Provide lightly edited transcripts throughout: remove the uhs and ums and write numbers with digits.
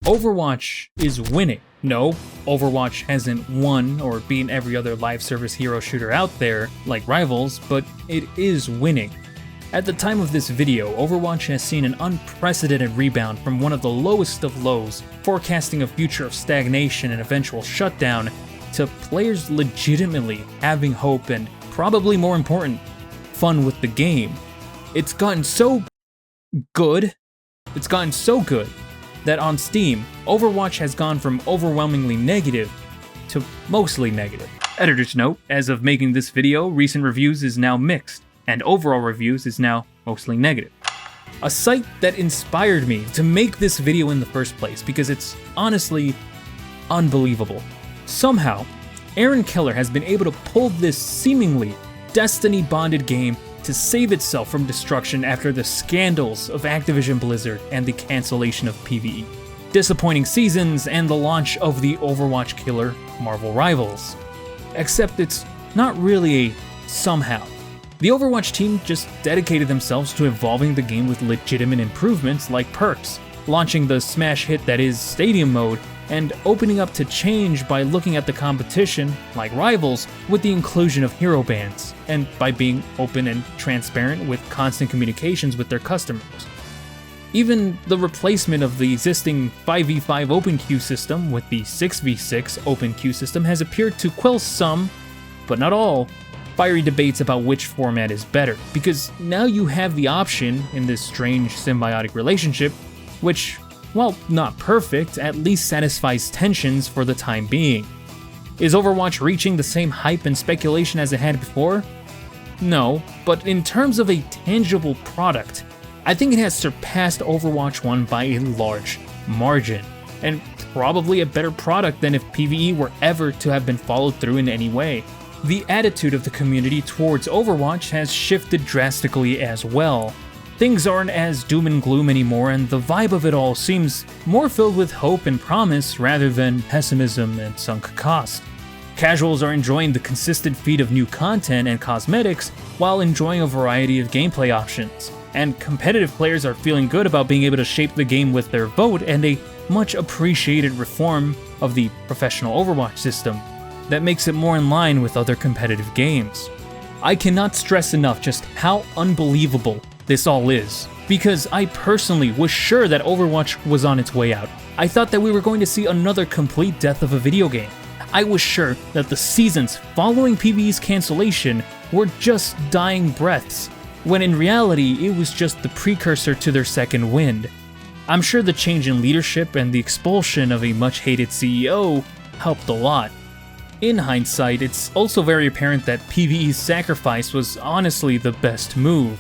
Overwatch is winning. No, Overwatch hasn't won or beaten every other live service hero shooter out there, like Rivals, but it is winning. At the time of this video, Overwatch has seen an unprecedented rebound from one of the lowest of lows, forecasting a future of stagnation and eventual shutdown, to players legitimately having hope and, probably more important, fun with the game. It's gotten so good that on Steam, Overwatch has gone from overwhelmingly negative to mostly negative. Editor's note, as of making this video, recent reviews is now mixed, and overall reviews is now mostly negative. A site that inspired me to make this video in the first place, because it's honestly unbelievable. Somehow, Aaron Keller has been able to pull this seemingly destiny-bonded game to save itself from destruction after the scandals of Activision Blizzard and the cancellation of PvE, disappointing seasons, and the launch of the Overwatch killer Marvel Rivals. Except it's not really a somehow. The Overwatch team just dedicated themselves to evolving the game with legitimate improvements like perks, launching the smash hit that is Stadium Mode, and opening up to change by looking at the competition, like Rivals, with the inclusion of hero bans, and by being open and transparent with constant communications with their customers. Even the replacement of the existing 5v5 open queue system with the 6v6 open queue system has appeared to quell some, but not all, fiery debates about which format is better, because now you have the option in this strange symbiotic relationship, which, while not perfect, at least satisfies tensions for the time being. Is Overwatch reaching the same hype and speculation as it had before? No, but in terms of a tangible product, I think it has surpassed Overwatch 1 by a large margin, and probably a better product than if PvE were ever to have been followed through in any way. The attitude of the community towards Overwatch has shifted drastically as well. Things aren't as doom and gloom anymore, and the vibe of it all seems more filled with hope and promise rather than pessimism and sunk cost. Casuals are enjoying the consistent feed of new content and cosmetics while enjoying a variety of gameplay options, and competitive players are feeling good about being able to shape the game with their vote and a much appreciated reform of the professional Overwatch system that makes it more in line with other competitive games. I cannot stress enough just how unbelievable this all is, because I personally was sure that Overwatch was on its way out. I thought that we were going to see another complete death of a video game. I was sure that the seasons following PvE's cancellation were just dying breaths, when in reality it was just the precursor to their second wind. I'm sure the change in leadership and the expulsion of a much-hated CEO helped a lot. In hindsight, it's also very apparent that PvE's sacrifice was honestly the best move.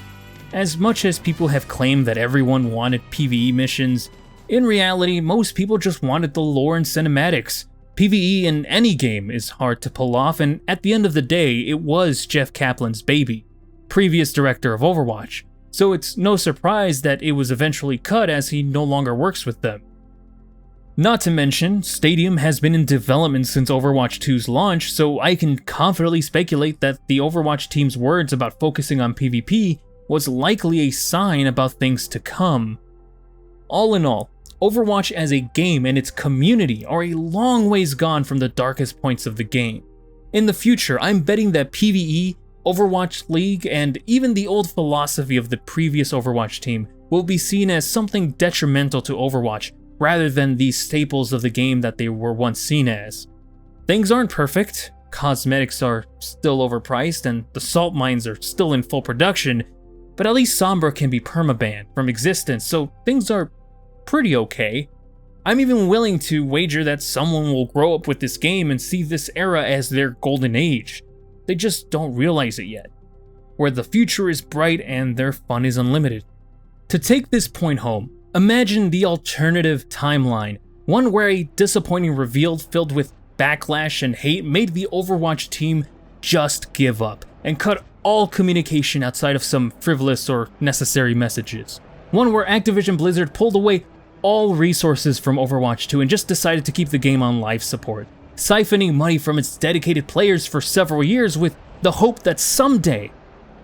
As much as people have claimed that everyone wanted PvE missions, in reality, most people just wanted the lore and cinematics. PvE in any game is hard to pull off, and at the end of the day, it was Jeff Kaplan's baby, previous director of Overwatch, so it's no surprise that it was eventually cut as he no longer works with them. Not to mention, Stadium has been in development since Overwatch 2's launch, so I can confidently speculate that the Overwatch team's words about focusing on PvP was likely a sign about things to come. All in all, Overwatch as a game and its community are a long ways gone from the darkest points of the game. In the future, I'm betting that PvE, Overwatch League, and even the old philosophy of the previous Overwatch team will be seen as something detrimental to Overwatch rather than the staples of the game that they were once seen as. Things aren't perfect, cosmetics are still overpriced, and the salt mines are still in full production, but at least Sombra can be permabanned from existence, so things are pretty okay. I'm even willing to wager that someone will grow up with this game and see this era as their golden age. They just don't realize it yet, where the future is bright and their fun is unlimited. To take this point home, imagine the alternative timeline, one where a disappointing reveal filled with backlash and hate made the Overwatch team just give up and cut all communication outside of some frivolous or necessary messages. One where Activision Blizzard pulled away all resources from Overwatch 2 and just decided to keep the game on life support, siphoning money from its dedicated players for several years with the hope that someday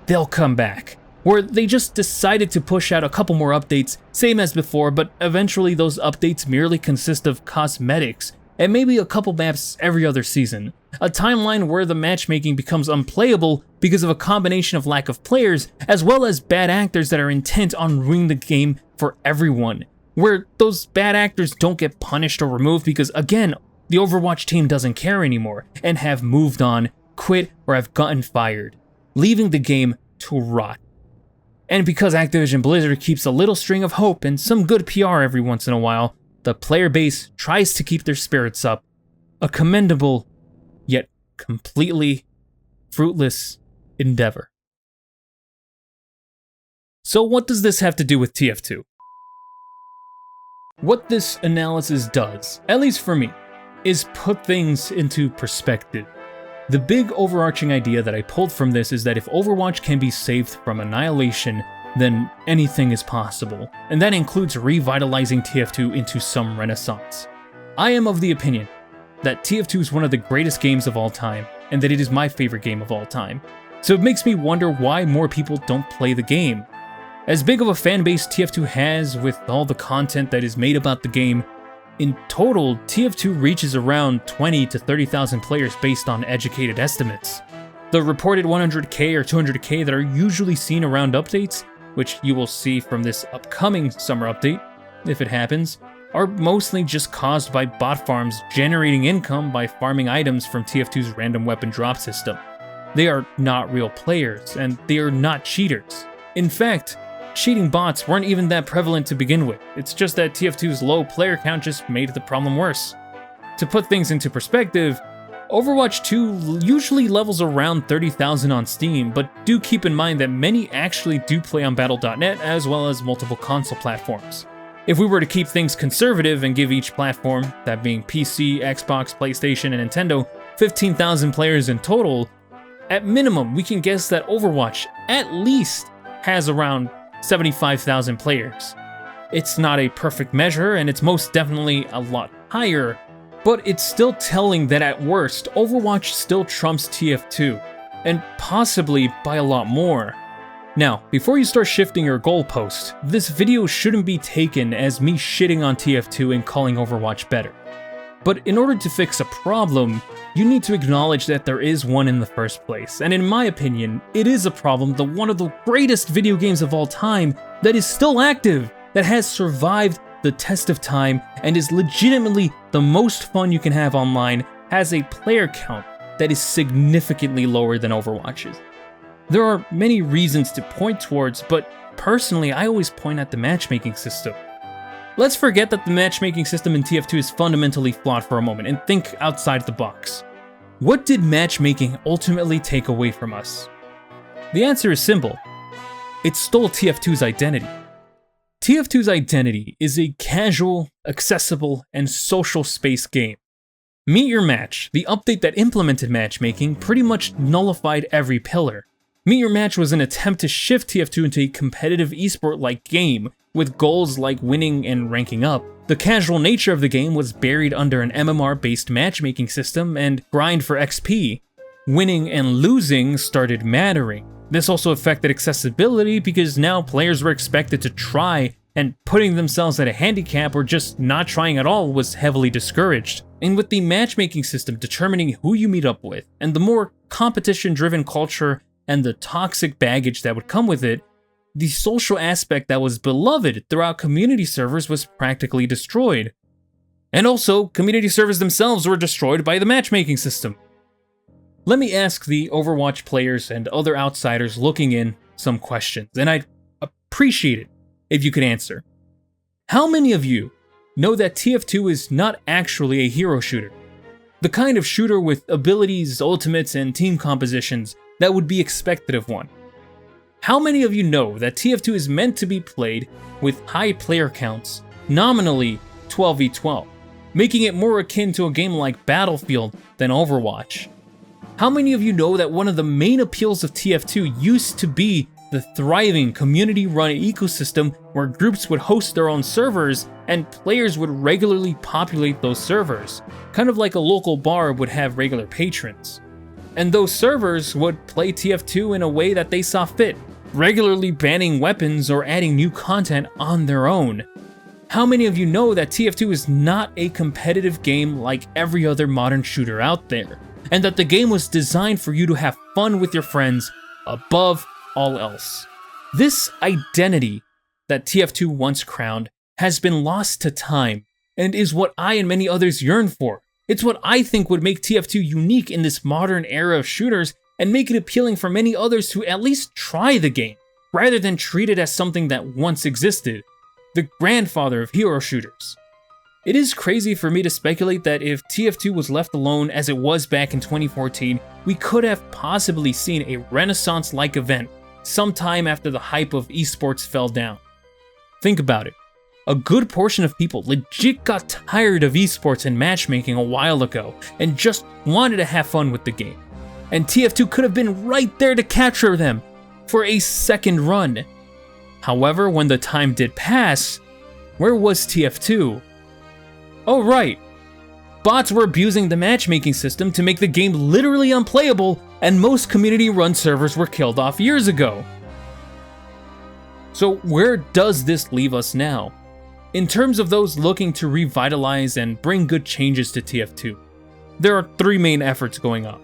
they'll come back. where they just decided to push out a couple more updates, same as before, but eventually those updates merely consist of cosmetics, and maybe a couple maps every other season. A timeline where the matchmaking becomes unplayable because of a combination of lack of players, as well as bad actors that are intent on ruining the game for everyone. Where those bad actors don't get punished or removed because, again, the Overwatch team doesn't care anymore, and have moved on, quit, or have gotten fired, leaving the game to rot. And because Activision Blizzard keeps a little string of hope and some good PR every once in a while, the player base tries to keep their spirits up. A commendable, yet completely fruitless endeavor. So what does this have to do with TF2? What this analysis does, at least for me, is put things into perspective. The big overarching idea that I pulled from this is that if Overwatch can be saved from annihilation, then anything is possible, and that includes revitalizing TF2 into some renaissance. I am of the opinion that TF2 is one of the greatest games of all time, and that it is my favorite game of all time. So it makes me wonder why more people don't play the game. As big of a fanbase TF2 has with all the content that is made about the game, in total, TF2 reaches around 20 to 30,000 players based on educated estimates. The reported 100k or 200k that are usually seen around updates, which you will see from this upcoming summer update, if it happens, are mostly just caused by bot farms generating income by farming items from TF2's random weapon drop system. They are not real players, and they are not cheaters. In fact, cheating bots weren't even that prevalent to begin with. It's just that TF2's low player count just made the problem worse. To put things into perspective, Overwatch 2 usually levels around 30,000 on Steam, but do keep in mind that many actually do play on Battle.net as well as multiple console platforms. If we were to keep things conservative and give each platform, that being PC, Xbox, PlayStation, and Nintendo, 15,000 players in total, at minimum we can guess that Overwatch at least has around 75,000 players. It's not a perfect measure, and it's most definitely a lot higher, but it's still telling that at worst, Overwatch still trumps TF2, and possibly by a lot more. Now, before you start shifting your goalpost, this video shouldn't be taken as me shitting on TF2 and calling Overwatch better. But in order to fix a problem, you need to acknowledge that there is one in the first place, and in my opinion, it is a problem that one of the greatest video games of all time that is still active, that has survived the test of time, and is legitimately the most fun you can have online, has a player count that is significantly lower than Overwatch's. There are many reasons to point towards, but personally I always point at the matchmaking system. Let's forget that the matchmaking system in TF2 is fundamentally flawed for a moment and think outside the box. What did matchmaking ultimately take away from us? The answer is simple. It stole TF2's identity. TF2's identity is a casual, accessible, and social space game. Meet Your Match, the update that implemented matchmaking, pretty much nullified every pillar. Meet Your Match was an attempt to shift TF2 into a competitive esport-like game, with goals like winning and ranking up. The casual nature of the game was buried under an MMR-based matchmaking system and grind for XP. Winning and losing started mattering. This also affected accessibility because now players were expected to try, and putting themselves at a handicap or just not trying at all was heavily discouraged. And with the matchmaking system determining who you meet up with, and the more competition-driven culture and the toxic baggage that would come with it, the social aspect that was beloved throughout community servers was practically destroyed. And also, community servers themselves were destroyed by the matchmaking system. Let me ask the Overwatch players and other outsiders looking in some questions, and I'd appreciate it if you could answer. How many of you know that TF2 is not actually a hero shooter? The kind of shooter with abilities, ultimates, and team compositions that would be expected of one. How many of you know that TF2 is meant to be played with high player counts, nominally 12v12, making it more akin to a game like Battlefield than Overwatch? How many of you know that one of the main appeals of TF2 used to be the thriving community-run ecosystem where groups would host their own servers and players would regularly populate those servers, kind of like a local bar would have regular patrons. And those servers would play TF2 in a way that they saw fit, regularly banning weapons or adding new content on their own. How many of you know that TF2 is not a competitive game like every other modern shooter out there, and that the game was designed for you to have fun with your friends above all else? This identity that TF2 once crowned has been lost to time, and is what I and many others yearn for. It's what I think would make TF2 unique in this modern era of shooters and make it appealing for many others to at least try the game, rather than treat it as something that once existed, the grandfather of hero shooters. It is crazy for me to speculate that if TF2 was left alone as it was back in 2014, we could have possibly seen a Renaissance-like event sometime after the hype of esports fell down. Think about it. A good portion of people legit got tired of esports and matchmaking a while ago and just wanted to have fun with the game. And TF2 could have been right there to capture them for a second run. However, when the time did pass, where was TF2? Oh right, bots were abusing the matchmaking system to make the game literally unplayable, and most community-run servers were killed off years ago. So where does this leave us now? In terms of those looking to revitalize and bring good changes to TF2, there are three main efforts going on.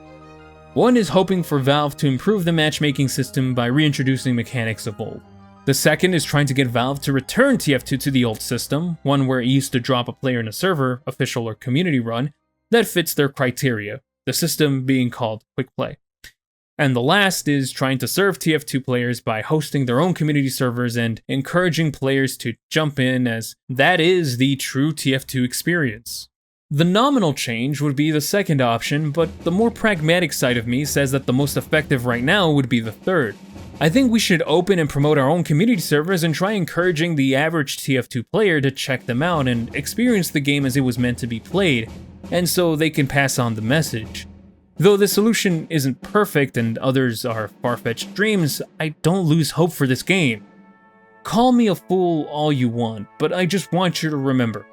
One is hoping for Valve to improve the matchmaking system by reintroducing mechanics of old. The second is trying to get Valve to return TF2 to the old system, one where it used to drop a player in a server, official or community run, that fits their criteria, the system being called Quick Play. And the last is trying to serve TF2 players by hosting their own community servers and encouraging players to jump in, as that is the true TF2 experience. The nominal change would be the second option, but the more pragmatic side of me says that the most effective right now would be the third. I think we should open and promote our own community servers and try encouraging the average TF2 player to check them out and experience the game as it was meant to be played, and so they can pass on the message. Though the solution isn't perfect and others are far-fetched dreams, I don't lose hope for this game. Call me a fool all you want, but I just want you to remember,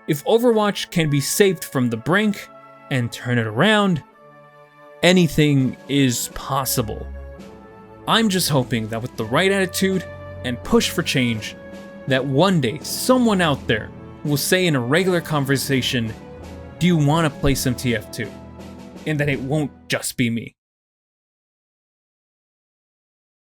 if Overwatch can be saved from the brink and turn it around, anything is possible. I'm just hoping that with the right attitude and push for change, that one day someone out there will say in a regular conversation, "Do you want to play some TF2?" And that it won't just be me.